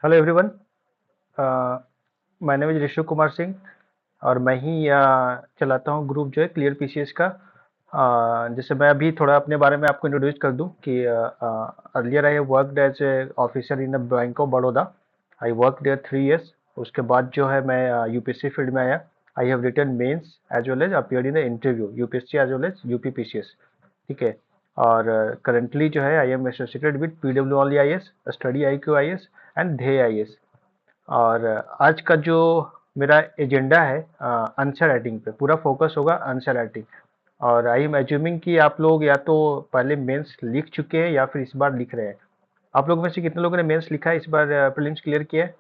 Hello everyone. My name is Rishu Kumar Singh और मैं ही चलाता हूँ ग्रुप जो है क्लियर पीसीएस का। जैसे मैं अभी थोड़ा अपने बारे में आपको इंट्रोड्यूस कर दूं कि earlier I have worked as a officer in the bank of Baroda. I work there 3 years. उसके बाद जो है मैं यूपीएससी फील्ड में आया। I have written mains as well as appeared in the interview UPSC as well as UPPCS. ठीक है। और करंटली जो है I am associated with PW only I S, study I Q I S and Dhyeya I S. और आज का जो मेरा एजेंडा है आंसर राइटिंग पे पूरा फोकस होगा आंसर राइटिंग। और आई एम एज्यूमिंग कि आप लोग या तो पहले मेंस लिख चुके हैं या फिर इस बार लिख रहे हैं। आप लोग में से कितने लोगों ने मेंस लिखा है इस बार, प्रीलिम्स क्लियर किया है?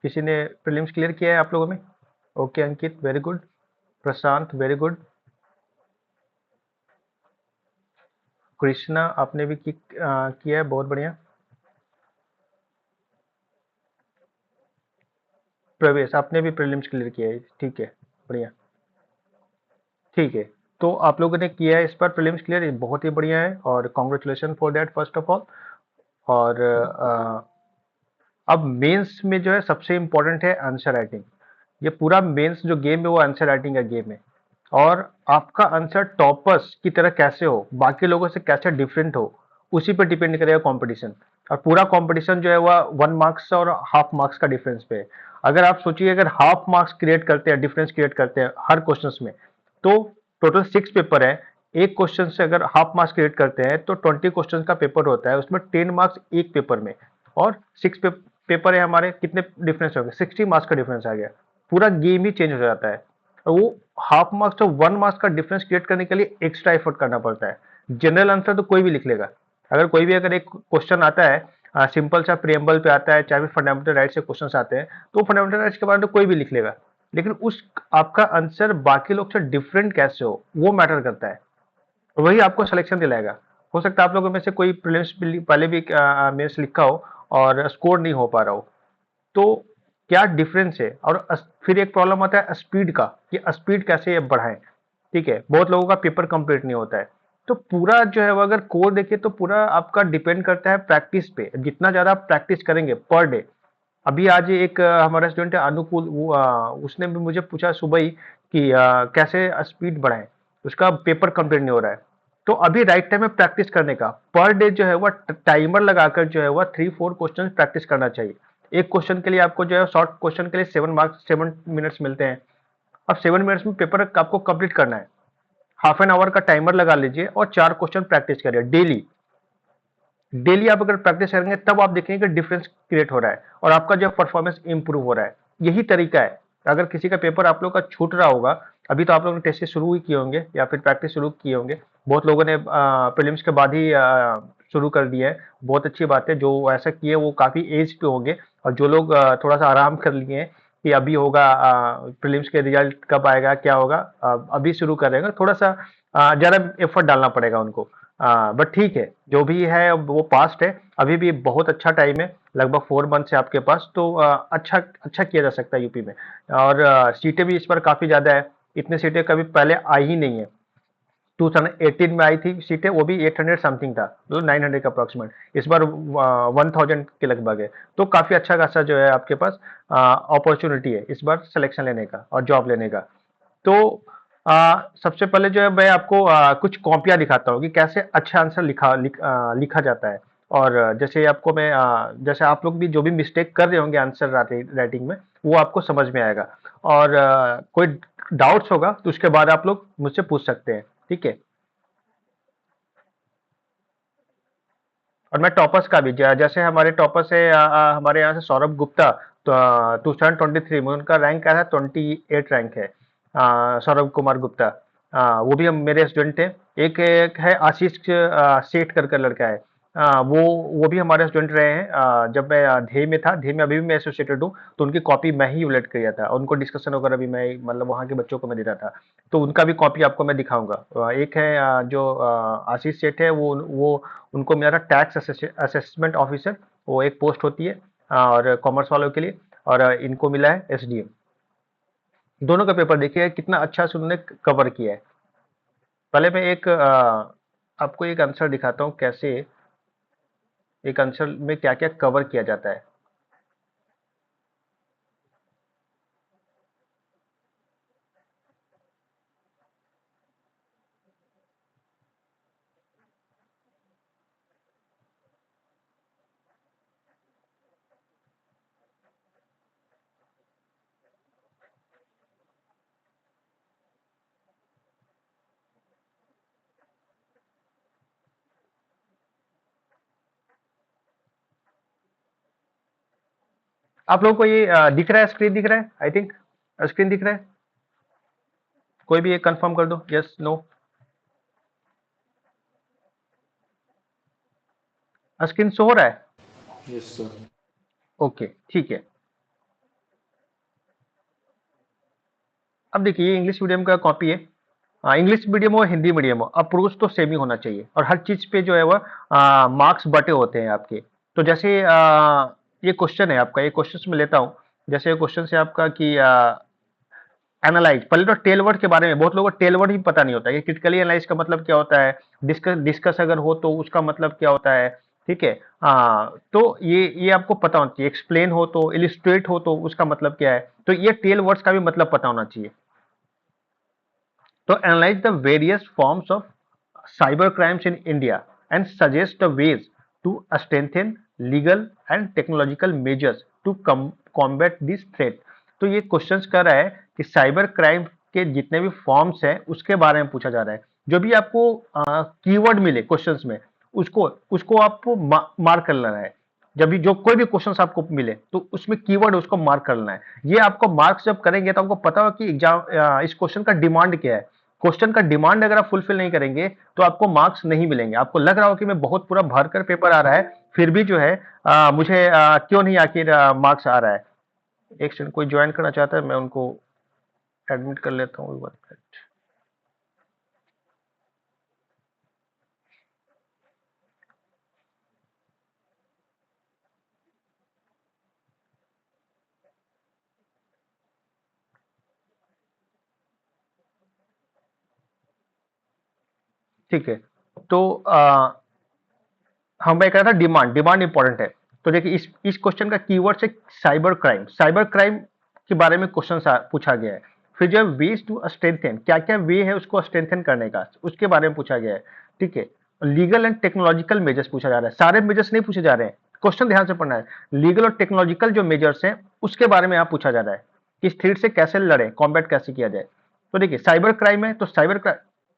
किसी ने प्रीलिम्स क्लियर किया है आप लोगों में? ओके अंकित, वेरी गुड। प्रशांत, वेरी गुड। कृष्णा, आपने भी किया है, बहुत बढ़िया। प्रवेश, आपने भी प्रीलिम्स क्लियर किया है, ठीक है, बढ़िया। ठीक है। तो आप लोगों ने किया है इस बार प्रीलिम्स क्लियर, ये बहुत ही बढ़िया है और congratulation for that first of all. और अब मेंस में जो है सबसे इम्पोर्टेंट है आंसर राइटिंग। ये पूरा मेंस जो गेम है वो आंसर राइटिंग का गेम है। और आपका आंसर टॉपर्स की तरह कैसे हो, बाकी लोगों से कैसे डिफरेंट हो, उसी पर डिपेंड करेगा कंपटीशन। और पूरा कंपटीशन जो है वह 1 मार्क्स और हाफ मार्क्स का डिफरेंस पे है। अगर आप सोचिए, अगर हाफ मार्क्स क्रिएट करते हैं, डिफरेंस क्रिएट करते हैं हर क्वेश्चन में, तो टोटल 6 पेपर है। एक क्वेश्चन से अगर हाफ मार्क्स क्रिएट करते हैं तो 20 क्वेश्चन का पेपर होता है, उसमें 10 मार्क्स एक पेपर में। और पेपर है हमारे, कितने डिफरेंस हो गए, 60 मार्क्स का डिफरेंस आ गया। पूरा गेम ही चेंज हो जाता है। और वो हाफ मार्क्स और 1 मार्क्स का डिफरेंस क्रिएट करने के लिए एक्स्ट्रा एफर्ट करना पड़ता है। जनरल आंसर तो कोई भी लिख लेगा। अगर कोई भी अगर एक क्वेश्चन आता है, सिंपल सा प्रियम्बल पे आता है, चाहे फंडामेंटल राइट से क्वेश्चन आते हैं, तो फंडामेंटल राइट्स के बारे में तो कोई भी लिख लेगा। लेकिन उस आपका आंसर बाकी लोग से डिफरेंट कैसे हो, वो मैटर करता है। वही आपको सिलेक्शन दिलाएगा। हो सकता है आप लोगों में से कोई प्रीलिम्स पहले भी मेंस लिखा हो और स्कोर नहीं हो पा रहा हो। तो क्या डिफरेंस है? और फिर एक प्रॉब्लम आता है स्पीड का, कि स्पीड कैसे बढ़ाएं। ठीक है, बहुत लोगों का पेपर कंप्लीट नहीं होता है। तो पूरा जो है वो अगर कोर देखिए तो पूरा आपका डिपेंड करता है प्रैक्टिस पे। जितना ज्यादा आप प्रैक्टिस करेंगे पर डे। अभी आज एक हमारा स्टूडेंट है अनुकूल, वो उसने भी मुझे पूछा सुबह ही कि कैसे स्पीड बढ़ाएं, उसका पेपर कंप्लीट नहीं हो रहा है। तो अभी राइट टाइम है प्रैक्टिस करने का। पर डे जो है वह टाइमर लगाकर जो है वह 3-4 क्वेश्चन प्रैक्टिस करना चाहिए। एक क्वेश्चन के लिए आपको जो है, शॉर्ट क्वेश्चन के लिए 7 मार्क्स 7 मिनट्स मिलते हैं। अब 7 मिनट्स में पेपर आपको कंप्लीट करना है। हाफ एन आवर का टाइमर लगा लीजिए और 4 क्वेश्चन प्रैक्टिस करिए डेली। डेली आप अगर प्रैक्टिस करेंगे तब आप देखेंगे कि डिफरेंस क्रिएट हो रहा है और आपका जो परफॉर्मेंस इंप्रूव हो रहा है। यही तरीका है। अगर किसी का पेपर आप लोग का छूट रहा होगा, अभी तो आप लोगों ने टेस्ट शुरू ही किए होंगे या फिर प्रैक्टिस शुरू किए होंगे। बहुत लोगों ने प्रीलिम्स के बाद ही शुरू कर दिया है। बहुत अच्छी बात है, जो ऐसा किए वो काफी एज पे होंगे। और जो लोग थोड़ा सा आराम कर लिए हैं कि अभी होगा, प्रीलिम्स के रिजल्ट कब आएगा क्या होगा, अभी शुरू करेंगे, थोड़ा सा ज्यादा एफर्ट डालना पड़ेगा उनको। बट ठीक है, जो भी है अब वो पास्ट है। अभी भी बहुत अच्छा टाइम है, लगभग 4 मंथ है आपके पास, तो अच्छा अच्छा किया जा सकता है यूपी में। और सीटें भी इस बार काफी ज्यादा है। इतनी सीटें कभी पहले आई ही नहीं है। 2018 में आई थी सीटें, वो भी 800 समथिंग था, मतलब 900 का अप्रोक्सीमेट। इस बार 1000 के लगभग है। तो काफी अच्छा खासा जो है आपके पास अपॉर्चुनिटी है इस बार सिलेक्शन लेने का और जॉब लेने का। तो सबसे पहले जो है मैं आपको कुछ कॉपियां दिखाता हूँ कि कैसे अच्छा आंसर लिखा जाता है। और जैसे आपको मैं जैसे आप लोग भी जो भी मिस्टेक कर रहे होंगे आंसर राइटिंग में, वो आपको समझ में आएगा। और कोई डाउट्स होगा तो उसके बाद आप लोग मुझसे पूछ सकते हैं। ठीक है। और मैं टॉपर्स का भी, जैसे हमारे टॉपर्स है, हमारे यहाँ से सौरभ गुप्ता। तो 2023 में उनका रैंक क्या था, 28 रैंक है। सौरभ कुमार गुप्ता, वो भी हम मेरे स्टूडेंट थे। एक है आशीष सेठ कर लड़का है। वो भी हमारे स्टूडेंट रहे हैं। जब मैं ध्येय में था, ध्येय में अभी भी मैं एसोसिएटेड हूँ, तो उनकी कॉपी मैं ही उलट किया था। उनको डिस्कशन वगैरह भी मैं, मतलब वहाँ के बच्चों को मैं देता था। तो उनका भी कॉपी आपको मैं दिखाऊंगा। एक है जो आशीष सेठ है, वो उनको मिला था टैक्स असेसमेंट ऑफिसर। वो एक पोस्ट होती है और कॉमर्स वालों के लिए। और इनको मिला है एसडीएम। दोनों का पेपर देखिए कितना अच्छा से उन्होंने कवर किया है। पहले मैं एक आपको एक आंसर दिखाता हूँ कैसे एक आंसर में क्या क्या कवर किया जाता है। आप लोगों को ये दिख रहा है, स्क्रीन दिख रहा है? आई थिंक स्क्रीन दिख रहा है। कोई भी एक कंफर्म कर दो, यस नो। स्क्रीन शो हो रहा है? Yes sir. ओके ठीक है। अब देखिए ये इंग्लिश मीडियम का कॉपी है। इंग्लिश मीडियम हो हिंदी मीडियम हो, अप्रोच तो सेम ही होना चाहिए और हर चीज पे जो है वह मार्क्स बटे होते हैं आपके। तो जैसे ये क्वेश्चन है आपका, ये क्वेश्चन में लेता हूँ। जैसे क्वेश्चन है आपका कि एनालाइज, पहले तो टेल वर्ड के बारे में बहुत लोगों को टेल वर्ड ही पता नहीं होता है। ये क्रिटिकली एनालाइज का मतलब क्या होता है, डिस्कस डिस्कस अगर हो तो उसका मतलब क्या होता है, ठीक है। तो ये आपको पता होना चाहिए। एक्सप्लेन हो तो, इलिस्ट्रेट हो तो उसका मतलब क्या है, तो ये टेल वर्ड्स का भी मतलब पता होना चाहिए। तो analyse the various forms of cyber crimes in India and suggest the ways to strengthen legal and technological measures to combat this threat. तो ये क्वेश्चंस कर रहा है कि साइबर क्राइम के जितने भी फॉर्म्स हैं उसके बारे में पूछा जा रहा है। जो भी आपको कीवर्ड मिले क्वेश्चंस में, उसको उसको आपको मार्क कर लेना है। जब भी जो कोई भी क्वेश्चन आपको मिले तो उसमें कीवर्ड उसको मार्क करना है। ये आपको मार्क्स जब करेंगे तो आपको पता होगा कि एग्जाम इस क्वेश्चन का डिमांड क्या है। क्वेश्चन का डिमांड अगर आप फुलफिल नहीं करेंगे तो आपको मार्क्स नहीं मिलेंगे। आपको लग रहा हो कि मैं बहुत पूरा भरकर पेपर आ रहा है, फिर भी जो है मुझे क्यों नहीं आखिर मार्क्स आ रहा है। एक सेकंड, कोई ज्वाइन करना चाहता है, मैं उनको एडमिट कर लेता हूँ एक बार। ठीक है। तो हाँ, मैं कह रहा था डिमांड डिमांड इंपॉर्टेंट है। तो देखिए इस क्वेश्चन का कीवर्ड से साइबर क्राइम, साइबर क्राइम के बारे में क्वेश्चन पूछा गया है। फिर जो है वेज टू स्ट्रेंथन, क्या क्या वे है उसको स्ट्रेंथन करने का, उसके बारे में पूछा गया है। ठीक है। लीगल एंड टेक्नोलॉजिकल मेजर्स पूछा जा रहा है, सारे मेजर्स नहीं पूछे जा रहे हैं। क्वेश्चन ध्यान से पढ़ना है। लीगल और टेक्नोलॉजिकल जो मेजर्स हैं उसके बारे में यहाँ पूछा जा रहा है कि इस थ्रेट से कैसे लड़े, कॉम्बैट कैसे किया जाए। तो देखिए साइबर क्राइम है तो साइबर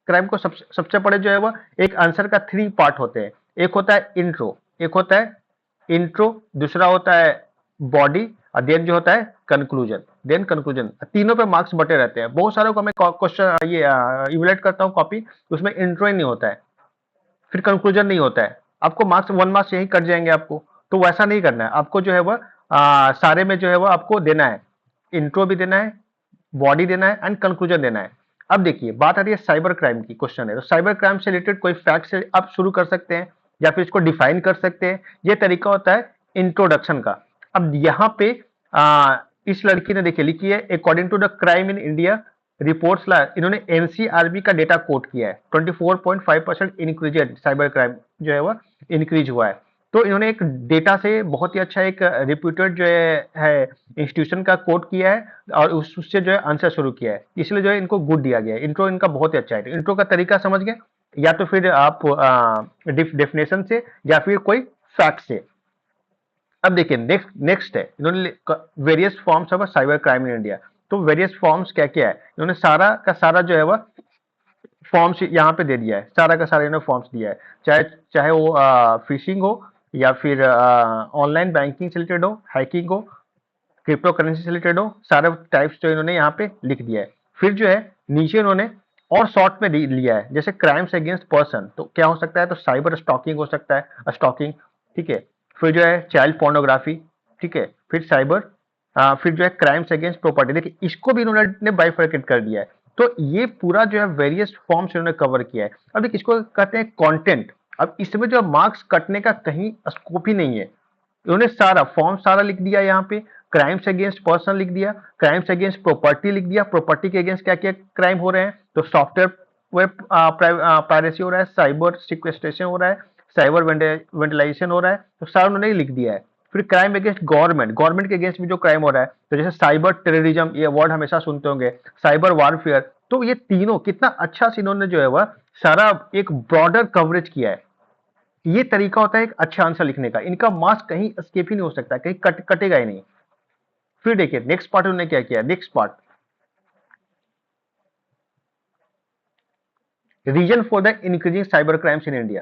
क्राइम को सबसे पहले जो है वो एक आंसर का 3 पार्ट होते हैं। एक होता है इंट्रो, एक होता है इंट्रो, दूसरा होता है बॉडी, और देन जो होता है कंक्लूजन, देन कंक्लूजन। तीनों पे मार्क्स बटे रहते हैं। बहुत सारों को मैं क्वेश्चन ये इवेलुएट करता हूँ कॉपी, उसमें इंट्रो ही नहीं होता है, फिर कंक्लूजन नहीं होता है। आपको मार्क्स 1 मार्क्स यही कट जाएंगे आपको। तो वैसा नहीं करना है आपको, जो है वह सारे में जो है वह आपको देना है। इंट्रो भी देना है, बॉडी देना है एंड कंक्लूजन देना है। अब देखिए बात आ रही है साइबर क्राइम की, क्वेश्चन है तो साइबर क्राइम से रिलेटेड कोई फैक्ट से आप शुरू कर सकते हैं या फिर इसको डिफाइन कर सकते हैं। ये तरीका होता है इंट्रोडक्शन का। अब यहाँ पे इस लड़की ने देखिए लिखी है, according to the crime in India reports ला, इन्होंने एनसीआरबी का डेटा कोट किया है। 24.5% इंक्रीज साइबर क्राइम जो है वह इंक्रीज हुआ है। तो इन्होंने एक डेटा से बहुत ही अच्छा एक रिप्यूटेड जो है इंस्टीट्यूशन का कोट किया है और उससे जो है आंसर शुरू किया है, इसलिए जो है इनको गुड दिया गया है। इंट्रो इनका बहुत ही अच्छा है। इंट्रो का तरीका समझ गए, या तो फिर आप डेफिनेशन से या फिर कोई फैक्ट से। अब देखिए नेक्स्ट नेक्स्ट है, इन्होंने various forms of cyber crime in India. तो वेरियस फॉर्म्स क्या क्या है, इन्होंने सारा का सारा जो है वह फॉर्म्स यहाँ पे दे दिया है। सारा का सारा इन्होंने फॉर्म्स दिया है, चाहे चाहे वो फिशिंग हो या फिर ऑनलाइन बैंकिंग से रिलेटेड हो, हैकिंग हो, क्रिप्टो करेंसी से रिलेटेड हो, सारे टाइप्स जो इन्होंने यहाँ पे लिख दिया है। फिर जो है नीचे इन्होंने और शॉर्ट में लिया है, जैसे क्राइम्स अगेंस्ट पर्सन तो क्या हो सकता है, तो साइबर स्टॉकिंग हो सकता है, स्टॉकिंग। ठीक है। फिर जो है चाइल्ड पोर्नोग्राफी। ठीक है। फिर साइबर फिर जो है क्राइम्स अगेंस्ट प्रॉपर्टी। देखिए इसको भी इन्होंने बाइफरकेट कर दिया है। तो ये पूरा जो है वेरियस फॉर्म्स इन्होंने कवर किया है। अब देखिए इसको कहते हैं कंटेंट। अब इसमें जो मार्क्स कटने का कहीं स्कोप ही नहीं है। उन्होंने सारा फॉर्म सारा लिख दिया यहाँ पे। क्राइम्स अगेंस्ट पर्सन लिख दिया, क्राइम्स अगेंस्ट प्रॉपर्टी लिख दिया, प्रॉपर्टी के अगेंस्ट क्या क्या क्राइम हो रहे हैं, तो सॉफ्टवेयर वेब प्राइवेसी हो रहा है, साइबर सिक्वेस्ट्रेशन हो रहा है, साइबर वेंटिलाइजेशन हो रहा है, तो सारा उन्होंने लिख दिया है। फिर क्राइम अगेंस्ट गवर्नमेंट, गवर्नमेंट के अगेंस्ट भी जो क्राइम हो रहा है, तो जैसे साइबर टेररिज्म, ये वर्ड हमेशा सुनते होंगे, साइबर वारफेयर, तो ये तीनों कितना अच्छा से इन्होंने जो है वह सारा एक ब्रॉडर कवरेज किया है। ये तरीका होता है एक अच्छा आंसर लिखने का, इनका मार्क्स कहीं स्किप ही नहीं हो सकता, कहीं कटेगा ही नहीं। फिर देखिए नेक्स्ट पार्ट उन्होंने क्या किया, next part, reason for the increasing cyber crimes in India,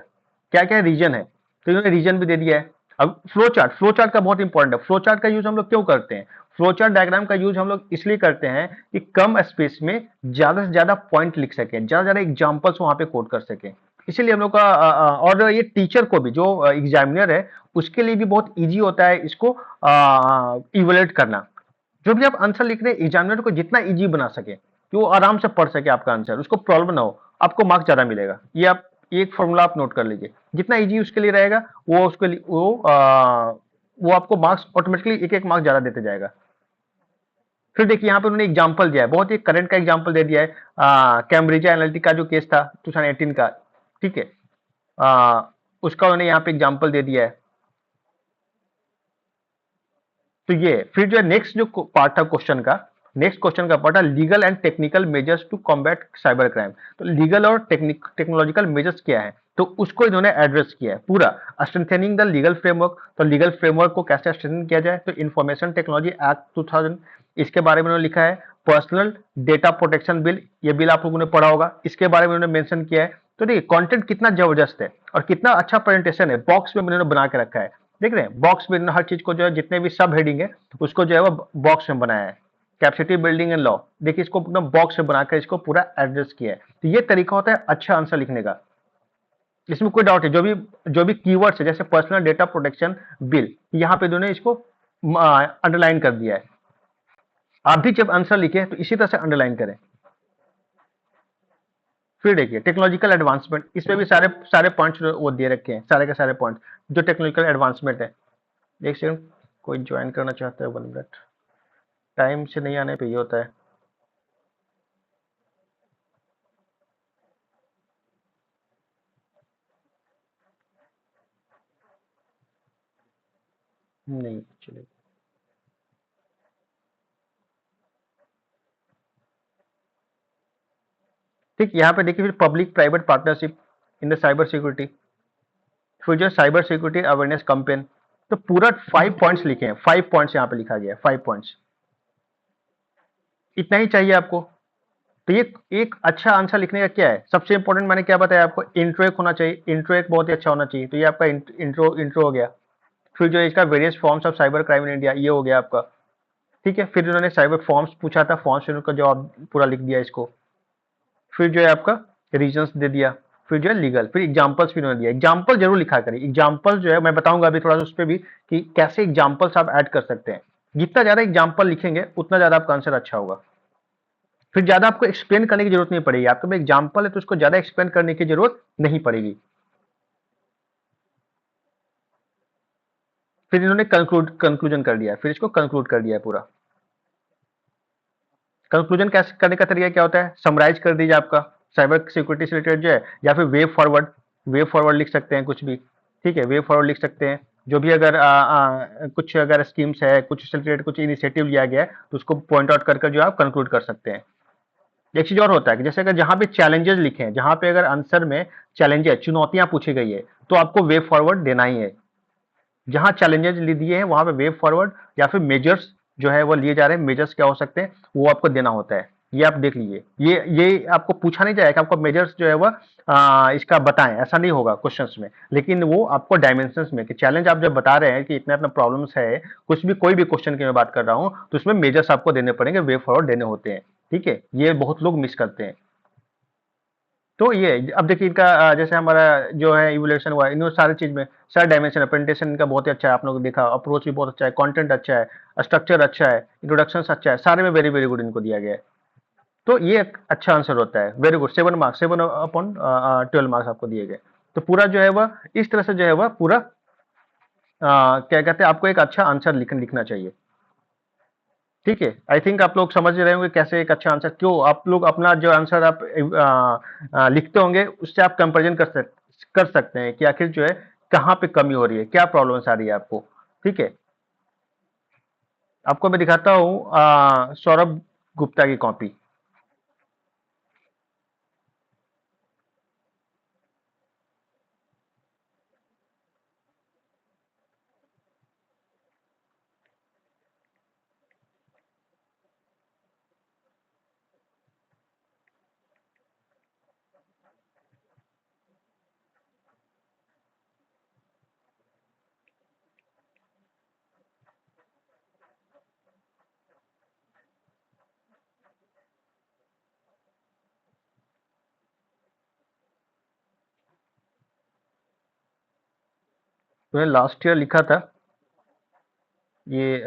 क्या क्या रीजन है, तो इन्होंने रीजन भी दे दिया है। अब फ्लो चार्ट, फ्लो चार्ट का बहुत इंपॉर्टेंट है, फ्लो चार्ट का यूज हम लोग क्यों करते हैं, फ्लो चार्ट डायग्राम का यूज हम लोग इसलिए करते हैं कि कम स्पेस में ज्यादा से ज्यादा पॉइंट लिख सकें, ज्यादा से ज्यादा एग्जाम्पल्स वहां पे कोड कर सकें, इसीलिए हम लोग का और ये टीचर को भी, जो एग्जामिनर है उसके लिए भी बहुत इजी होता है इसको इवेलुएट करना। जो भी आप आंसर लिख रहे हैं एग्जामिनर को जितना इजी बना सके कि वो आराम से पढ़ सके आपका आंसर, उसको प्रॉब्लम ना हो, आपको मार्क्स ज्यादा मिलेगा। ये आप एक फॉर्मूला आप नोट कर लीजिए, जितना इजी उसके लिए रहेगा वो उसके लिए वो आपको मार्क्स ऑटोमेटिकली एक एक मार्क्स ज्यादा देते जाएगा। फिर देखिए यहाँ पे उन्होंने एग्जाम्पल दिया है, बहुत ही करंट का एग्जाम्पल दे दिया है, कैम्ब्रिज एनालिटिका जो केस था 2018 का, ठीक है, उसका उन्होंने यहाँ पे एग्जाम्पल दे दिया है। तो ये फिर जो है नेक्स्ट जो पार्ट था क्वेश्चन का, नेक्स्ट क्वेश्चन का पार्ट है legal and technical measures to combat cyber crime. तो लीगल और टेक्नोलॉजिकल मेजर्स क्या है, तो उसको इन्होंने एड्रेस किया है पूरा। स्ट्रेंथनिंग द लीगल फ्रेमवर्क, तो लीगल फ्रेमवर्क को कैसे स्ट्रेंथन किया जाए, तो इंफॉर्मेशन टेक्नोलॉजी एक्ट 2000, इसके बारे में उन्होंने लिखा है। पर्सनल डेटा प्रोटेक्शन बिल, ये बिल आप लोगों ने पढ़ा होगा, इसके बारे में उन्होंने मेंशन किया है। तो देखिए कंटेंट कितना जबरदस्त है और कितना अच्छा प्रेजेंटेशन है, बॉक्स में उन्होंने बना के रखा है, देख रहे हैं बॉक्स में हर चीज को जो है, जितने भी सब हेडिंग है उसको जो है वो बॉक्स में बनाया है। कैपेसिटी बिल्डिंग एंड लॉ, देखिए इसको एकदम बॉक्स में बनाकर इसको पूरा एड्रेस किया है। तो ये तरीका होता है अच्छा आंसर लिखने का, इसमें कोई डाउट है, जो भी कीवर्ड्स है जैसे पर्सनल डेटा प्रोटेक्शन बिल, यहाँ पे इन्होंने इसको अंडरलाइन कर दिया है। आप भी जब आंसर लिखें तो इसी तरह से अंडरलाइन करें। फिर देखिए टेक्नोलॉजिकल एडवांसमेंट, इसमें भी सारे सारे पॉइंट्स वो दे रखे हैं, सारे के सारे पॉइंट जो टेक्नोलॉजिकल एडवांसमेंट है। एक सेकंड, कोई ज्वाइन करना चाहता है, 1 मिनट, टाइम से नहीं आने पे ये होता है। नहीं चलेगा। ठीक, यहाँ पे देखिए फिर public private partnership in the cyber security, फिर जो साइबर सिक्योरिटी अवेयरनेस कैंपेन, तो पूरा 5 पॉइंट्स लिखे हैं, 5 पॉइंट्स यहाँ पे लिखा गया है, 5 पॉइंट्स, इतना ही चाहिए आपको। तो ये एक अच्छा आंसर लिखने का क्या है, सबसे इंपॉर्टेंट मैंने क्या बताया आपको, इंट्रो एक होना चाहिए, इंट्रो एक बहुत ही अच्छा होना चाहिए, तो ये आपका इंट्रो इंट्रो हो गया। फिर जो इसका various forms of cyber crime in India, ये हो गया आपका, ठीक है। फिर उन्होंने साइबर फॉर्म्स पूछा था, फॉर्म्स फिर उनका जवाब पूरा लिख दिया इसको। फिर जो है आपका रीजंस दे दिया, फिर जो है लीगल, फिर एग्जांपल्स भी उन्होंने दिया, एग्जांपल जरूर लिखा करें, एग्जांपल जो है मैं बताऊंगा अभी थोड़ा सा उस पर भी कि कैसे एग्जांपल्स आप ऐड कर सकते हैं। जितना ज्यादा एग्जांपल लिखेंगे उतना ज्यादा आपका आंसर अच्छा होगा। फिर ज्यादा आपको एक्सप्लेन करने की जरूरत नहीं पड़ेगी, आपके में एग्जांपल है तो उसको ज्यादा एक्सप्लेन करने की जरूरत नहीं पड़ेगी। फिर इन्होंने कंक्लूजन कर दिया, फिर इसको कंक्लूड कर दिया है पूरा। कंक्लूजन कैसे करने का तरीका क्या होता है, समराइज कर दीजिए आपका साइबर सिक्योरिटी से रिलेटेड जो है, या फिर वे फॉरवर्ड लिख सकते हैं कुछ भी, ठीक है, वे फॉरवर्ड लिख सकते हैं। जो भी अगर कुछ अगर स्कीम्स है, कुछ से रिलेटेड कुछ इनिशिएटिव लिया गया है तो उसको पॉइंट आउट करके जो आप कंक्लूड कर सकते हैं। एक चीज और होता है कि जैसे अगर जहां पे चैलेंजेस लिखे हैं, जहां पे अगर आंसर में चैलेंजेस चुनौतियां पूछी गई है तो आपको वे फॉरवर्ड देना ही है। जहां चैलेंजेस दिए हैं वहां पे वे फॉरवर्ड या फिर मेजर्स जो है वो लिए जा रहे हैं, मेजर्स क्या हो सकते हैं वो आपको देना होता है। ये आप देख लीजिए, ये आपको पूछा नहीं जाएगा कि आपको मेजर्स जो है वो इसका बताएं, ऐसा नहीं होगा क्वेश्चंस में, लेकिन वो आपको डायमेंशंस में कि चैलेंज आप जब बता रहे हैं कि इतना इतना प्रॉब्लम्स है, कुछ भी कोई भी क्वेश्चन की मैं बात कर रहा हूं तो उसमें मेजर्स आपको देने पड़ेंगे, वे फॉरवर्ड देने होते हैं, ठीक है, ये बहुत लोग मिस करते हैं। तो ये अब देखिए इनका जैसे हमारा जो है इवोल्यूशन हुआ है, इन सारी चीज में सारे डायमेंशन, प्रेजेंटेशन इनका बहुत ही अच्छा है, आप लोगों ने देखा, अप्रोच भी बहुत अच्छा है, कंटेंट अच्छा है, स्ट्रक्चर अच्छा है, इंट्रोडक्शन अच्छा है, सारे में वेरी वेरी गुड इनको दिया गया है। तो ये एक अच्छा आंसर होता है, वेरी गुड, 7 मार्क्स, 7/12 मार्क्स आपको दिए गए। तो पूरा जो है वह इस तरह से जो है वह पूरा क्या कहते हैं, आपको एक अच्छा आंसर लिखना चाहिए। ठीक है, आई थिंक आप लोग समझ रहे होंगे कैसे एक अच्छा आंसर, क्यों आप लोग अपना जो आंसर आप लिखते होंगे उससे आप कंपेरिजन कर सकते हैं कि आखिर जो है कहाँ पे कमी हो रही है, क्या प्रॉब्लम्स आ रही है आपको। ठीक है, आपको मैं दिखाता हूँ सौरभ गुप्ता की कॉपी। मैंने लास्ट ईयर लिखा था ये,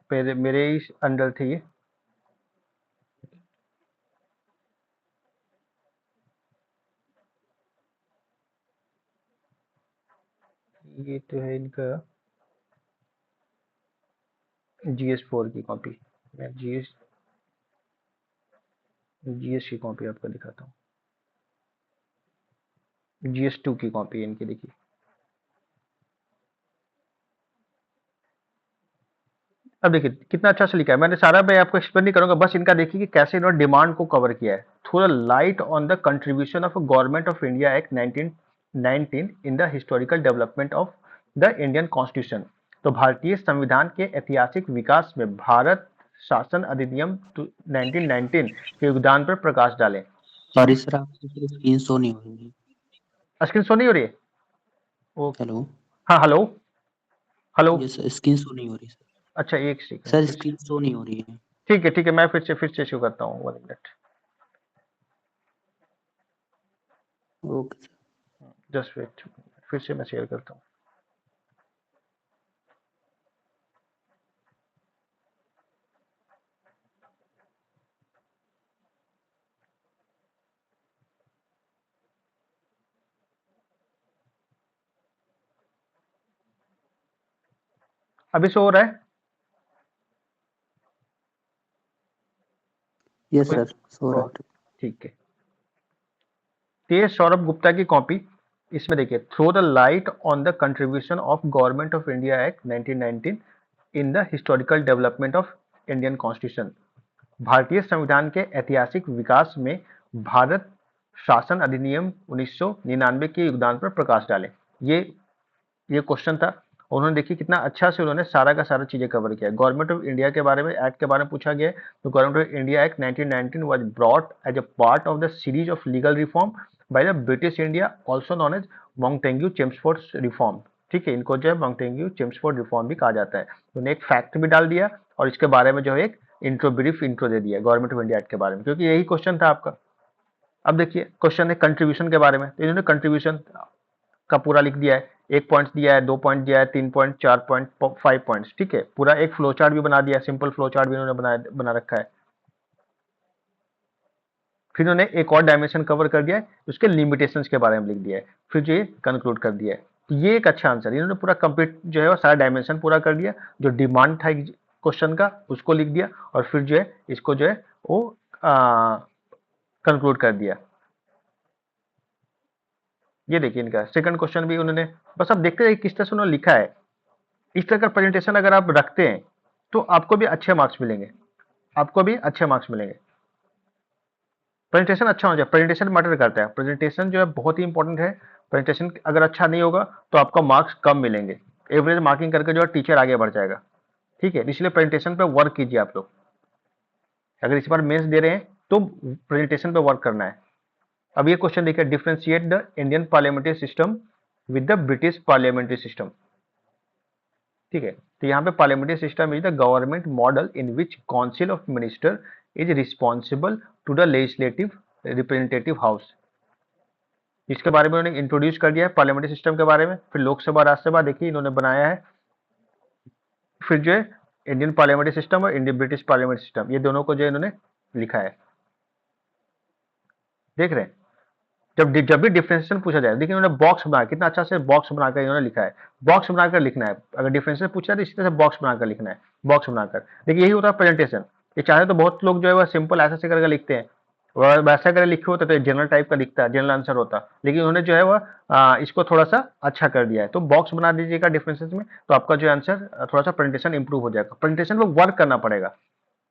मेरे मेरे ही अंडर थे ये तो है इनका GS4 की कॉपी। मैं जीएस की कॉपी आपको दिखाता हूँ, GS2 की कॉपी है इनकी, देखिए। अब देखिए कितना अच्छा से लिखा है, मैंने सारा मैं आपको एक्सप्लेन नहीं करूंगा, बस इनका देखिए कि कैसे इन्होंने डिमांड को कवर किया है। थोड़ा light on the contribution of government of India act 1919 in the historical development of the Indian constitution. तो भारतीय संविधान के ऐतिहासिक विकास में भारत शासन अधिनियम 1919 के योगदान पर प्रकाश डालें। सॉरी सर, आपकी फिर स्क्रीन शो नहीं हो रही है। स्क्रीन शो नहीं हो रही है? ओ, हेलो। हाँ हेलो, हेलो। ये सर स्क्रीन शो नहीं हो रही सर। अच्छा एक सेकंड सर फिर से। स्क्रीन शो नहीं हो रही है। ठीक है, मैं फिर से इशू करता हूँ, 1 minute. Okay sir. Just wait, फिर से मैं शेयर करता हूँ। अभी शो हो रहा है? यस कोई सर, शो ओ, राइट। ठीक है। तो ये सौरभ गुप्ता की कॉपी, इसमें देखिए, throw the light on the contribution of government of India act 1919 in the historical development of Indian constitution. भारतीय संविधान के ऐतिहासिक विकास में भारत शासन अधिनियम 1999 के योगदान पर प्रकाश डालें। ये ये क्वेश्चन था। उन्होंने देखिए कितना अच्छा से उन्होंने सारा का सारा चीजें कवर किया। गवर्नमेंट ऑफ इंडिया के बारे में, एक्ट के बारे में पूछा गया है, तो government of India act 1919 was brought as a part of the series of legal reform by the British India, also known as Montagu Chelmsford reform. ठीक है, इनको जो है मॉन्टेग्यू चेम्सफोर्ड रिफॉर्म भी कहा जाता है। तो उन्हें एक फैक्ट भी डाल दिया और इसके बारे में जो है एक इंट्रो, ब्रीफ इंट्रो दे दिया गवर्नमेंट ऑफ इंडिया एक्ट के बारे में, क्योंकि यही क्वेश्चन था आपका। अब देखिए क्वेश्चन है कंट्रीब्यूशन के बारे में, तो इन्होंने कंट्रीब्यूशन का पूरा लिख दिया है। 1 पॉइंट दिया है, 2 पॉइंट दिया है, 3 पॉइंट, 4 पॉइंट, 5 पॉइंट्स। ठीक है, पूरा एक फ्लो चार्ट भी बना दिया, सिंपल फ्लो चार्ट भी इन्होंने बना रखा है। फिर उन्होंने एक और डायमेंशन कवर कर दिया है, उसके लिमिटेशंस के बारे में लिख दिया है, फिर जो ये कंक्लूड कर दिया है। तो ये एक अच्छा आंसर, इन्होंने पूरा कंप्लीट जो है वो सारा डायमेंशन पूरा कर दिया, जो डिमांड था क्वेश्चन का उसको लिख दिया, और फिर जो है इसको जो है वो कंक्लूड कर दिया। ये देखिए इनका सेकंड क्वेश्चन भी उन्होंने, बस अब देखते हैं किस तरह से उन्होंने लिखा है। इस तरह का प्रेजेंटेशन अगर आप रखते हैं तो आपको भी अच्छे मार्क्स मिलेंगे, आपको भी अच्छे मार्क्स मिलेंगे। प्रेजेंटेशन अच्छा हो जाए, प्रेजेंटेशन मैटर करता है, प्रेजेंटेशन जो है बहुत ही इंपॉर्टेंट है। प्रेजेंटेशन अगर अच्छा नहीं होगा तो आपका मार्क्स कम मिलेंगे, एवरेज मार्किंग करके जो है टीचर आगे बढ़ जाएगा। ठीक है, इसलिए प्रेजेंटेशन पे वर्क कीजिए आप लोग। अगर इस बार मेंस दे रहे हैं तो प्रेजेंटेशन पे वर्क करना है। अब ये क्वेश्चन देखिए, differentiate the Indian parliamentary system with the British parliamentary system. ठीक है, तो यहाँ पे parliamentary system is the government model in which council of minister is responsible to the legislative representative house. इसके बारे में उन्होंने इंट्रोड्यूस कर दिया है पार्लियामेंट्री सिस्टम के बारे में। फिर लोकसभा राज्यसभा देखिए इन्होंने बनाया है। फिर जो है इंडियन पार्लियामेंट्री सिस्टम और इंडियन ब्रिटिश पार्लियामेंट्री सिस्टम, ये दोनों को जो है इन्होंने लिखा है। देख रहे हैं, जब भी डिफरेंशिएशन पूछा जाए, देखिए इन्होंने बॉक्स बना, कितना अच्छा से बॉक्स बनाकर इन्होंने लिखा है, बॉक्स बनाकर लिखना है। अगर डिफरेंशिएशन पूछा है तो इसी तरह से बॉक्स बनाकर लिखना है, बॉक्स बनाकर। देखिए यही होता है प्रेजेंटेशन। ये चाहे तो बहुत लोग जो है वह सिंपल ऐसे करके लिखते हैं, और वैसा अगर लिखे होते तो जनरल टाइप का दिखता है, जनरल आंसर होता, लेकिन उन्होंने जो है वह इसको थोड़ा सा अच्छा कर दिया है। तो बॉक्स बना दीजिएगा डिफरेंसेस में, तो आपका जो आंसर थोड़ा सा प्रेजेंटेशन इंप्रूव हो जाएगा। प्रेजेंटेशन में वर्क करना पड़ेगा,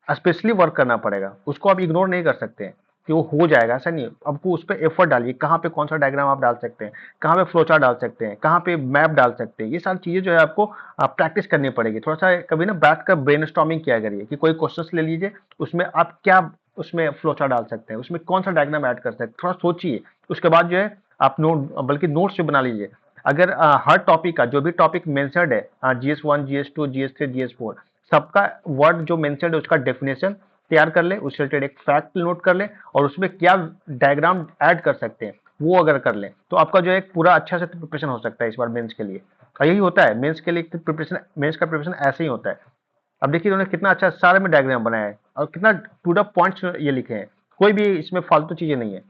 स्पेशली वर्क करना पड़ेगा, उसको आप इग्नोर नहीं कर सकते हैं कि वो हो जाएगा, ऐसा नहीं है। आपको उस पर एफर्ट डालिए, कहाँ पे कौन सा डायग्राम आप डाल सकते हैं, कहाँ पे फ्लोचार्ट डाल सकते हैं, कहाँ पे मैप डाल सकते हैं, ये सारी चीजें जो है आपको प्रैक्टिस करनी पड़ेगी। थोड़ा सा कभी ना बैठ कर ब्रेनस्टॉर्मिंग किया करिए कि कोई क्वेश्चन ले लीजिए, उसमें आप क्या उसमें फ्लोचार्ट डाल सकते हैं, उसमें कौन सा डायग्राम ऐड कर सकते हैं, थोड़ा सोचिए। उसके बाद जो है आप नोट, बल्कि नोट्स भी बना लीजिए। अगर हर टॉपिक का जो भी टॉपिक मेंशन्ड है, GS1, GS2, GS3, GS4, सबका वर्ड जो मेंशन्ड है उसका डेफिनेशन तैयार कर ले, उससे रिलेटेड एक फैक्ट नोट कर ले, और उसमें क्या डायग्राम ऐड कर सकते हैं वो अगर कर ले, तो आपका जो है एक पूरा अच्छा से प्रिपरेशन हो सकता है इस बार मेंस के लिए। और यही होता है मेंस के लिए प्रिपरेशन, मेंस का प्रिपरेशन ऐसे ही होता है। अब देखिए उन्होंने कितना अच्छा सारे में डायग्राम बनाया है, और कितना टू द पॉइंट्स ये लिखे हैं, कोई भी इसमें फालतू चीजें नहीं है।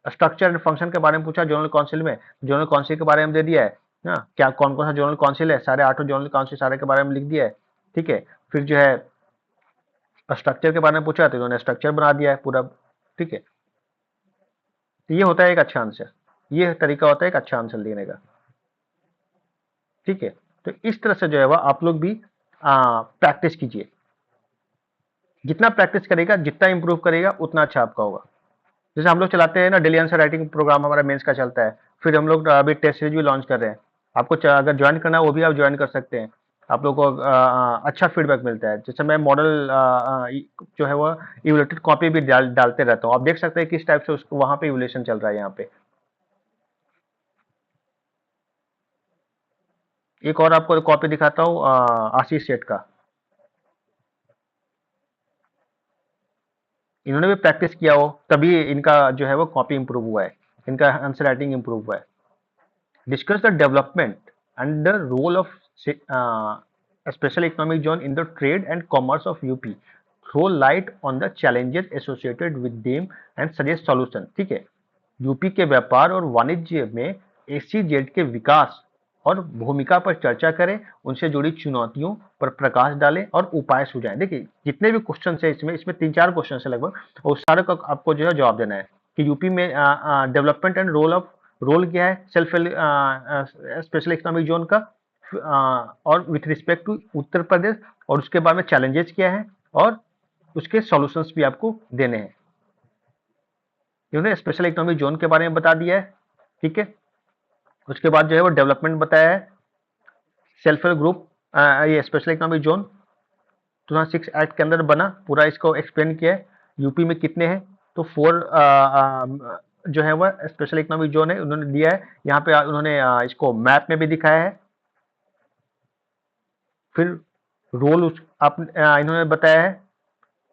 स्ट्रक्चर एंड फंक्शन के बारे में पूछा जनरल काउंसिल में, जनरल काउंसिल के बारे में दे दिया है ना, क्या कौन कौन सा जनरल काउंसिल है, सारे 8 जनरल काउंसिल सारे के बारे में लिख दिया है। ठीक है, फिर जो है स्ट्रक्चर के बारे में पूछा तो इन्होंने स्ट्रक्चर बना दिया है पूरा। ठीक है, तो ये होता है एक अच्छा आंसर, ये तरीका होता है एक अच्छा आंसर देने का। ठीक है, तो इस तरह से जो है वह आप लोग भी प्रैक्टिस कीजिए। जितना प्रैक्टिस करेगा, जितना इंप्रूव करेगा, उतना अच्छा आपका होगा। जैसे हम लोग चलाते हैं ना डेली आंसर राइटिंग प्रोग्राम, हमारा मेंस का चलता है, फिर हम लोग अभी टेस्ट सीरीज भी लॉन्च कर रहे हैं। आपको अगर ज्वाइन करना है वो भी आप ज्वाइन कर सकते हैं। आप लोग को अच्छा फीडबैक मिलता है। जैसे मैं मॉडल जो है वो इवैल्यूएटेड कॉपी भी डालते रहता हूँ, आप देख सकते हैं किस टाइप से उसको वहाँ पे इवैल्यूएशन चल रहा है। यहाँ पे एक और आपको कॉपी दिखाता हूँ आशीष सेठ का, इन्होंने भी प्रैक्टिस किया हो तभी इनका जो है वो कॉपी इंप्रूव हुआ है, इनका आंसर राइटिंग इंप्रूव हुआ है। Discuss the development and the role of special economic zone in the trade and commerce of UP. Throw light on the challenges associated with them and suggest solution. ठीक है, UP के व्यापार और वाणिज्य में SEZ के विकास और भूमिका पर चर्चा करें, उनसे जुड़ी चुनौतियों पर प्रकाश डालें और उपाय सुझाएं। देखिए जितने भी क्वेश्चन है इसमें इसमें 3-4 क्वेश्चन है लगभग, और सारे का आपको जो है जवाब देना है कि यूपी में डेवलपमेंट एंड रोल क्या है सेल्फ स्पेशल इकोनॉमिक जोन का, और with respect to Uttar Pradesh, और उसके बाद में चैलेंजेस क्या है और उसके सॉल्यूशंस भी आपको देने हैं। इन्होंने स्पेशल इकोनॉमिक जोन के बारे में बता दिया है। ठीक है, उसके बाद जो है वो डेवलपमेंट बताया है, सेल्फ हेल्प ग्रुप, ये स्पेशल इकोनॉमिक जोन 2006 एक्ट के अंदर बना, पूरा इसको एक्सप्लेन किया है। यूपी में कितने हैं, तो 4 जो है वह स्पेशल इकोनॉमिक जोन है उन्होंने दिया है। यहाँ पे उन्होंने इसको मैप में भी दिखाया है। फिर रोल इन्होंने बताया है,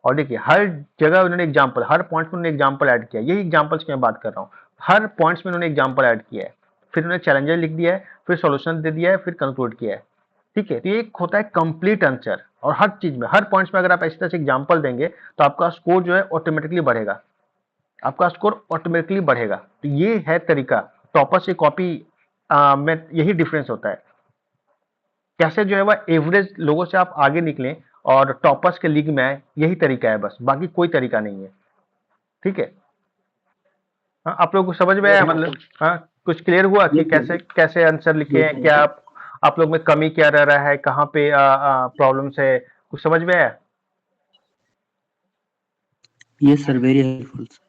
और देखिए हर जगह उन्होंने एग्जाम्पल, हर पॉइंट में उन्होंने एग्जाम्पल ऐड किया, यही एग्जाम्पल्स की मैं बात कर रहा हूँ। हर पॉइंट्स में उन्होंने एग्जाम्पल ऐड किया है, फिर उन्होंने चैलेंजर लिख दिया है, फिर सॉल्यूशन दे दिया है, फिर कंक्लूड किया है। ठीक है, तो ये एक होता है कंप्लीट आंसर, और हर चीज में हर पॉइंट्स में अगर आप इस तरह से एग्जाम्पल देंगे तो आपका स्कोर जो है ऑटोमेटिकली बढ़ेगा, आपका स्कोर ऑटोमेटिकली बढ़ेगा। तो ये है तरीका, टॉपर से कॉपी में यही डिफरेंस होता है। कैसे जो है वह एवरेज लोगों से आप आगे निकलें और टॉपर्स के लीग में आए, यही तरीका है बस, बाकी कोई तरीका नहीं है। ठीक है, हाँ, आप लोगों को समझ में आया, मतलब हाँ कुछ क्लियर हुआ कि कैसे कैसे आंसर लिखे हैं, क्या आप लोग में कमी क्या रह रहा है, कहाँ पे प्रॉब्लम्स है, कुछ समझ में आया? Yes, sir. Very helpful, sir.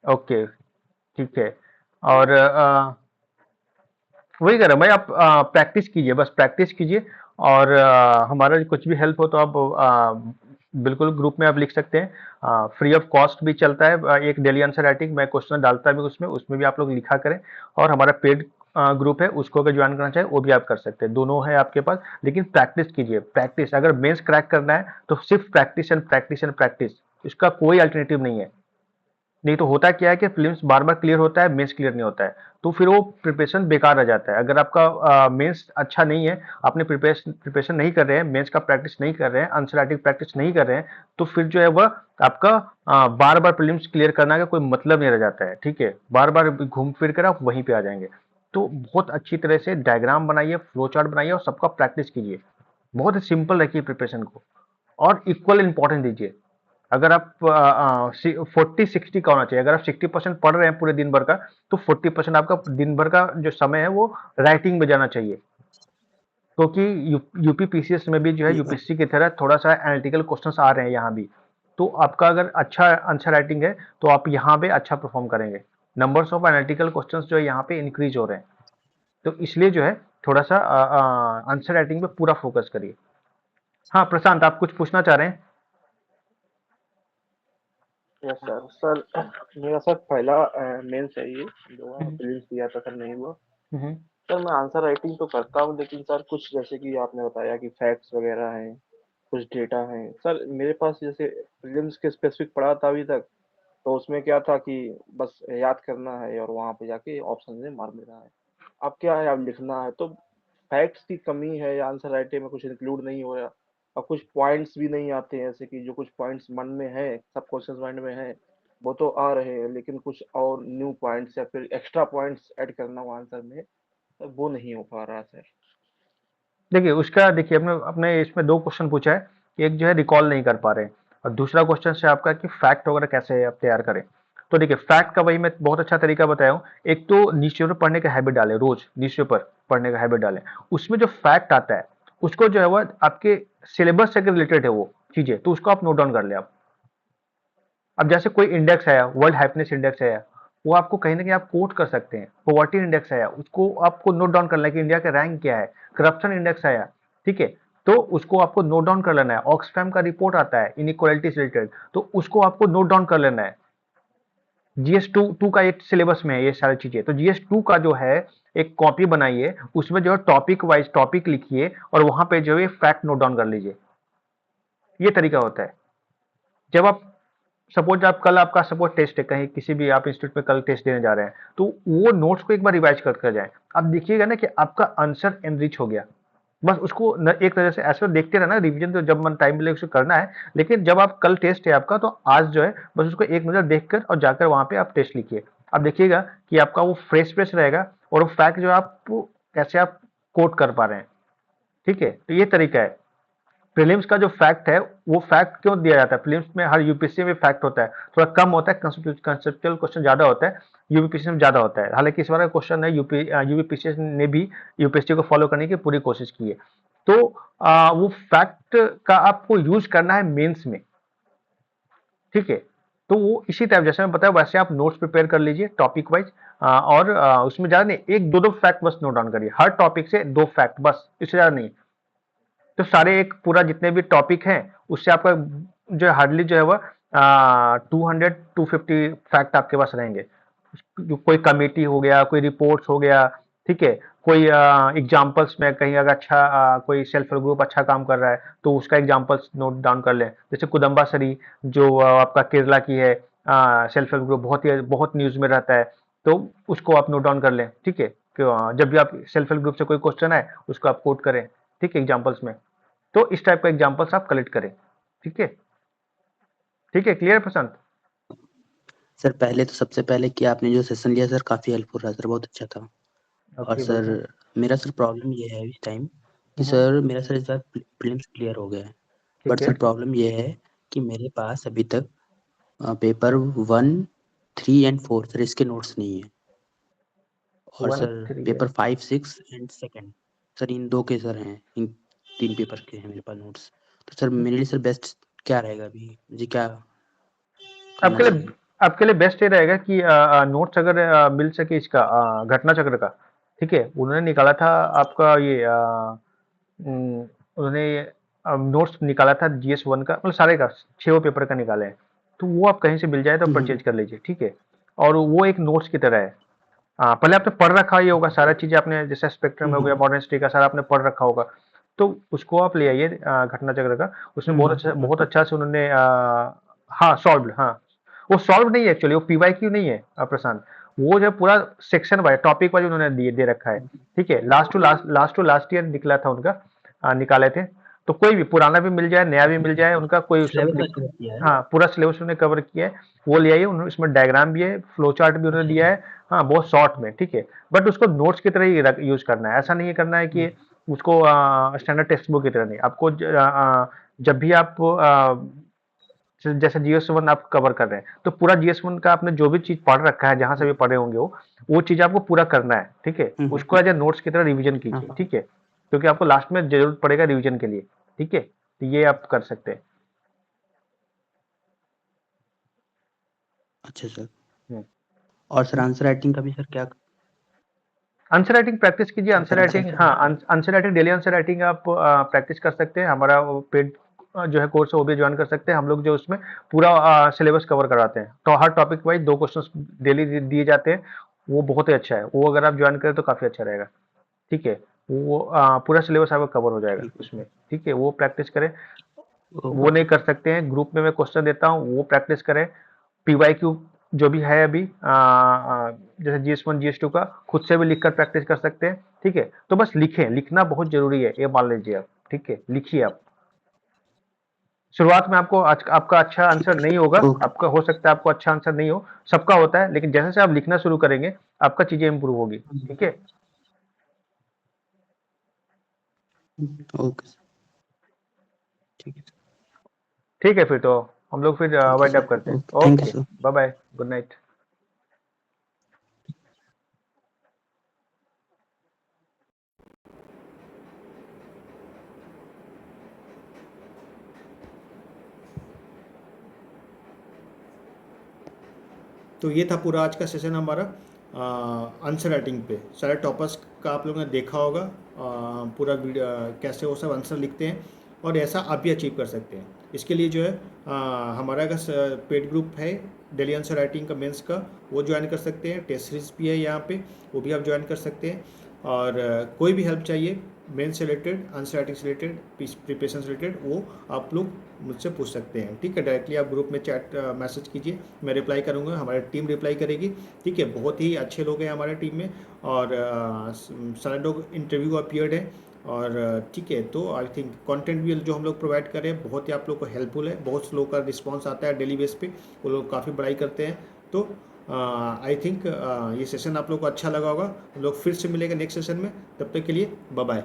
Okay, ठीक है। और वही कर रहा हूँ भाई, आप प्रैक्टिस कीजिए, बस प्रैक्टिस कीजिए। और हमारा कुछ भी हेल्प हो तो आप बिल्कुल ग्रुप में आप लिख सकते हैं, फ्री ऑफ कॉस्ट भी चलता है। एक डेली आंसर राइटिंग मैं क्वेश्चन डालता भी उसमें उसमें भी आप लोग लिखा करें। और हमारा पेड ग्रुप है, उसको अगर ज्वाइन करना चाहे वो भी आप कर सकते हैं, दोनों है आपके पास। लेकिन प्रैक्टिस कीजिए, प्रैक्टिस, अगर मेंस क्रैक करना है तो सिर्फ practice and practice and practice, इसका कोई अल्टरनेटिव नहीं है। नहीं तो होता क्या है कि प्रीलिम्स बार बार क्लियर होता है, मेंस क्लियर नहीं होता है, तो फिर वो प्रिपरेशन बेकार रह जाता है। अगर आपका मेंस अच्छा नहीं है, आपने प्रिपरेशन प्रिपरेशन नहीं कर रहे हैं, मेंस का प्रैक्टिस नहीं कर रहे हैं, आंसर राइटिंग प्रैक्टिस नहीं कर रहे हैं, तो फिर जो है वह आपका बार बार प्रीलिम्स क्लियर करना का कोई मतलब नहीं रह जाता है। ठीक है, बार बार घूम फिर कर आप वहीं पे आ जाएंगे। तो बहुत अच्छी तरह से डायग्राम बनाइए, फ्लो चार्ट बनाइए और सबका प्रैक्टिस कीजिए। बहुत ही सिंपल रखिए प्रिपरेशन को, और इक्वल इंपॉर्टेंस दीजिए। अगर आप 40-60 का होना चाहिए। अगर आप 60% पढ़ रहे हैं पूरे दिन भर का, तो 40% आपका दिन भर का जो समय है वो राइटिंग में जाना चाहिए। क्योंकि यूपी पीसीएस में भी जो है Yes, यूपीएससी की तरह थोड़ा सा एनालिटिकल क्वेश्चंस आ रहे हैं यहाँ भी। तो आपका अगर अच्छा आंसर राइटिंग है तो आप यहाँ पे अच्छा परफॉर्म करेंगे। नंबर्स ऑफ एनालिटिकल क्वेश्चंस जो है यहाँ पे इंक्रीज हो रहे हैं। तो इसलिए जो है थोड़ा सा आंसर राइटिंग पे पूरा फोकस करिए। हाँ प्रशांत, आप कुछ पूछना चाह रहे हैं? Yes sir. सर मेरा सर पहला मेंस है ये, जो हम्म, प्रीलिम्स दिया था सर, नहीं हुआ। हम्म, सर मैं आंसर राइटिंग तो करता हूँ, लेकिन सर कुछ जैसे कि आपने बताया कि फैक्ट्स वगैरह हैं, कुछ डेटा हैं सर मेरे पास, जैसे प्रीलिम्स के स्पेसिफिक पढ़ा था अभी तक, तो उसमें क्या था कि बस याद करना है और वहां पे जाके ऑप्शन में मार देना है। अब क्या है, अब लिखना है, तो फैक्ट्स की कमी है या आंसर राइटिंग में कुछ इंक्लूड नहीं हो रहा, और कुछ पॉइंट्स भी नहीं आते हैं, जैसे कि जो कुछ पॉइंट्स मन में है, सब क्वेश्चंस माइंड में है, वो तो आ रहे हैं, लेकिन कुछ और न्यू पॉइंट्स या फिर एक्स्ट्रा पॉइंट्स ऐड करना हो आंसर में, तो वो नहीं हो पा रहा सर। देखिए उसका, देखिए अपने अपने इसमें दो क्वेश्चन पूछा है। एक जो है रिकॉल नहीं कर पा रहे हैं, और दूसरा क्वेश्चन से आपका कि फैक्ट वगैरह कैसे आप तैयार करें। तो देखिए फैक्ट का वही मैं बहुत अच्छा तरीका बताया हूँ। एक तो न्यूज़पेपर पढ़ने का हैबिट डालें, रोज न्यूज़पेपर पढ़ने का हैबिट डालें। उसमें जो फैक्ट आता है उसको जो है वो आपके सिलेबस से रिलेटेड है वो चीजें, तो उसको आप नोट डाउन कर ले आप। अब जैसे कोई इंडेक्स आया, वर्ल्ड हैप्पीनेस इंडेक्स आया, वो आपको कहीं ना कहीं आप कोट कर सकते हैं। पॉवर्टी इंडेक्स आया, उसको आपको नोट डाउन करना है कि इंडिया का रैंक क्या है। करप्शन इंडेक्स आया, ठीक है, तो उसको आपको नोट डाउन कर लेना है। ऑक्सफैम का रिपोर्ट आता है इनइक्वालिटी से रिलेटेड, तो उसको आपको नोट डाउन कर लेना है। जीएस टू का एक सिलेबस में है ये सारी चीजें, तो जीएस टू का जो है एक कॉपी बनाइए, उसमें जो है टॉपिक वाइज टॉपिक लिखिए और वहां पे जो है फैक्ट नोट डाउन कर लीजिए। ये तरीका होता है। जब आप सपोज आप कल आपका सपोज टेस्ट है, कहीं किसी भी आप इंस्टीट्यूट में कल टेस्ट देने जा रहे हैं, तो वो नोट्स को एक बार रिवाइज करके जाएं। आप देखिएगा ना कि आपका आंसर एनरिच हो गया। बस उसको एक तरह से ऐसे देखते रहना, रिवीजन तो जब मन टाइम मिले उसे करना है, लेकिन जब आप कल टेस्ट है आपका, तो आज जो है बस उसको एक नजर देखकर और जाकर वहां पे आप टेस्ट लिखिए। आप देखिएगा कि आपका वो फ्रेश फ्रेश रहेगा, और वो फैक्ट जो आप कैसे आप कोट कर पा रहे हैं। ठीक है, तो ये तरीका है। प्रीलिम्स का जो फैक्ट है, वो फैक्ट क्यों दिया जाता है? प्रीलिम्स में हर यूपीएससी में फैक्ट होता है, थोड़ा कम होता है, कंसेप्चुअल क्वेश्चन ज्यादा होता है, यूपीएससी में ज्यादा होता है। हालांकि इस बार का क्वेश्चन है यूपीपीसीएस ने भी यूपीएससी को फॉलो करने की पूरी कोशिश की है। तो वो फैक्ट का आपको यूज करना है मेंस में। ठीक है, तो वो इसी टाइप जैसे मैं बताया वैसे आप नोट्स प्रिपेयर कर लीजिए टॉपिक वाइज, और उसमें ज्यादा नहीं, एक दो दो फैक्ट बस नोट डाउन करिए, हर टॉपिक से दो फैक्ट बस, इससे ज्यादा नहीं। तो सारे एक पूरा जितने भी टॉपिक हैं उससे आपका जो है हार्डली जो है वह 200-250 फैक्ट आपके पास रहेंगे। जो कोई कमेटी हो गया, कोई रिपोर्ट्स हो गया, ठीक है, कोई एग्जाम्पल्स में कहीं अगर अच्छा कोई सेल्फ हेल्प ग्रुप अच्छा काम कर रहा है तो उसका एग्जाम्पल्स नोट डाउन कर लें। जैसे कुदम्बासरी जो आपका केरला की है, सेल्फ हेल्प ग्रुप बहुत न्यूज में रहता है, तो उसको आप नोट डाउन कर लें। ठीक है, कि, जब भी आप सेल्फ हेल्प ग्रुप से कोई क्वेश्चन आए उसको आप कोट करें, ठीक है, एग्जाम्पल्स में। तो इस टाइप का एग्जाम्पल्स आप कलेक्ट करें। ठीक है, ठीक है, क्लियर पसंद? सर पहले तो सबसे पहले कि आपने जो सेशन लिया सर काफ़ी हेल्पफुल रहा सर, बहुत अच्छा था। और ओके सर वेलकम। मेरा सर प्रॉब्लम ये है इस टाइम कि सर मेरा सर इस बार प्रीलिम्स क्लियर हो गया है, बट ठीक है। सर प्रॉब्लम ये है कि मेरे पास अभी तक पेपर 1, 3 एंड 4 सर इसके नोट्स नहीं है। और वन सर थ्री है। पेपर 5, 6 एंड 2 सर इन दो के सर हैं, इन 3 पेपर के हैं मेरे पास नोट्स। तो सर मेरे लिए सर बेस्ट क्या रहेगा अभी, मुझे क्या करना आपके लिए चाहिए? आपके लिए बेस्ट ये रहेगा कि नोट्स अगर मिल सके इसका घटना चक्र का। ठीक है, उन्होंने निकाला था आपका ये उन्होंने नोट्स निकाला था जीएस 1 का, मतलब सारे का 6 पेपर का निकाले हैं। तो वो आप कहीं से मिल जाए तो हम्म, परचेज कर लीजिए। ठीक है, और वो एक नोट्स की तरह है। पहले आपने पढ़ रखा ही होगा सारा चीजें, आपने जैसे स्पेक्ट्रम हो गया, हम्म, मॉडर्न हिस्ट्री का सारा आपने पढ़ रखा होगा। तो उसको आप ले आइए घटना चक्र का। उसमें हम्म, बहुत अच्छा से उन्होंने हाँ सॉल्व, हाँ वो सॉल्व नहीं है एक्चुअली, वो पीवाईक्यू नहीं है प्रशांत, वो जो पूरा सेक्शन वाइज टॉपिक वाइज उन्होंने दे रखा है, ठीक है। लास्ट टू लास्ट ईयर निकला था उनका, निकाले थे। तो कोई भी पुराना भी मिल जाए, नया भी मिल जाए, उनका कोई सिलेबस का कवर किया है। हाँ, पूरा सिलेबस उन्होंने कवर किया है, वो ले आइए। उन्होंने इसमें डायग्राम भी है, फ्लो चार्ट भी उन्होंने दिया है, हाँ, बहुत शॉर्ट में, ठीक है। बट उसको नोट्स की तरह ही यूज करना है, ऐसा नहीं करना है कि उसको स्टैंडर्ड टेक्स्ट बुक की तरह नहीं। आपको जब भी आप जैसे GS1 आप कवर कर रहे हैं, तो पूरा GS1 का आपने जो भी चीज पढ़ रखा है, जहां से भी पढ़े होंगे वो चीज आपको पूरा करना है, ठीक है। उसको एज ए नोट्स की तरह रिवीजन कीजिए, ठीक है, क्योंकि आपको लास्ट में जरूरत पड़ेगा रिवीजन के लिए, ठीक है। तो ये आप कर सकते हैं। अच्छा सर। हम्म। और सर आंसर राइटिंग का भी सर क्या? आंसर राइटिंग प्रैक्टिस कीजिए, आंसर राइटिंग, हाँ, answer writing, daily answer writing आप प्रैक्टिस कर सकते हैं। हमारा पेड जो है कोर्स है वो भी ज्वाइन कर सकते हैं। हम लोग जो उसमें पूरा सिलेबस कवर कराते हैं, तो हर टॉपिक वाइज 2 क्वेश्चंस डेली दिए जाते हैं। वो बहुत ही अच्छा है, वो अगर आप ज्वाइन करें तो काफी अच्छा रहेगा, ठीक है। वो पूरा सिलेबस आपका कवर हो जाएगा उसमें, ठीक है। वो प्रैक्टिस करें, वो नहीं कर सकते हैं, ग्रुप में मैं क्वेश्चन देता हूँ, वो प्रैक्टिस करें। पीवाईक्यू जो भी है अभी जैसे GS1 GS2 का खुद से भी लिखकर प्रैक्टिस कर सकते हैं, ठीक है। तो बस लिखें, लिखना बहुत जरूरी है, ये मान लीजिए आप, ठीक है, लिखिए आप। शुरुआत में आपको आपका अच्छा आंसर नहीं होगा, आपका हो सकता है आपको अच्छा आंसर नहीं हो, सबका होता है, लेकिन जैसे से आप लिखना शुरू करेंगे आपका चीजें इंप्रूव होगी, ठीक है। ओके सर, ठीक है। ठीक है, फिर तो हम लोग फिर वाइंड अप करते हैं। Thank you okay, sir. Bye bye, good night. तो ये था पूरा आज का सेशन हमारा आंसर राइटिंग पे। सारे टॉपर्स का आप लोगों ने देखा होगा, पूरा वीडियो कैसे वो सब आंसर लिखते हैं, और ऐसा आप भी अचीव कर सकते हैं। इसके लिए जो है हमारा का पेड ग्रुप है डेली आंसर राइटिंग का, मेंस का, वो ज्वाइन कर सकते हैं। टेस्ट सीरीज भी है यहाँ पे, वो भी आप ज्वाइन कर सकते हैं। और कोई भी हेल्प चाहिए मेंस से रिलेटेड, आंसर राइटिंग से रिलेटेड, प्रिपरेशन से रिलेटेड, वो आप लोग मुझसे पूछ सकते हैं, ठीक है। डायरेक्टली आप ग्रुप में चैट मैसेज कीजिए, मैं रिप्लाई करूँगा, हमारी टीम रिप्लाई करेगी, ठीक है। बहुत ही अच्छे लोग हैं हमारे टीम में, और सारे लोग इंटरव्यू अपीयर्ड है, और ठीक है। तो आई थिंक कंटेंट भी जो हम लोग प्रोवाइड करें बहुत ही आप लोग को हेल्पफुल है। बहुत से लोग का रिस्पांस आता है डेली बेस पे, वो लोग काफ़ी बड़ाई करते हैं। तो आई थिंक ये सेशन आप लोग को अच्छा लगा होगा। हम लोग फिर से मिलेंगे नेक्स्ट सेशन में, तब तक के लिए बाय बाय।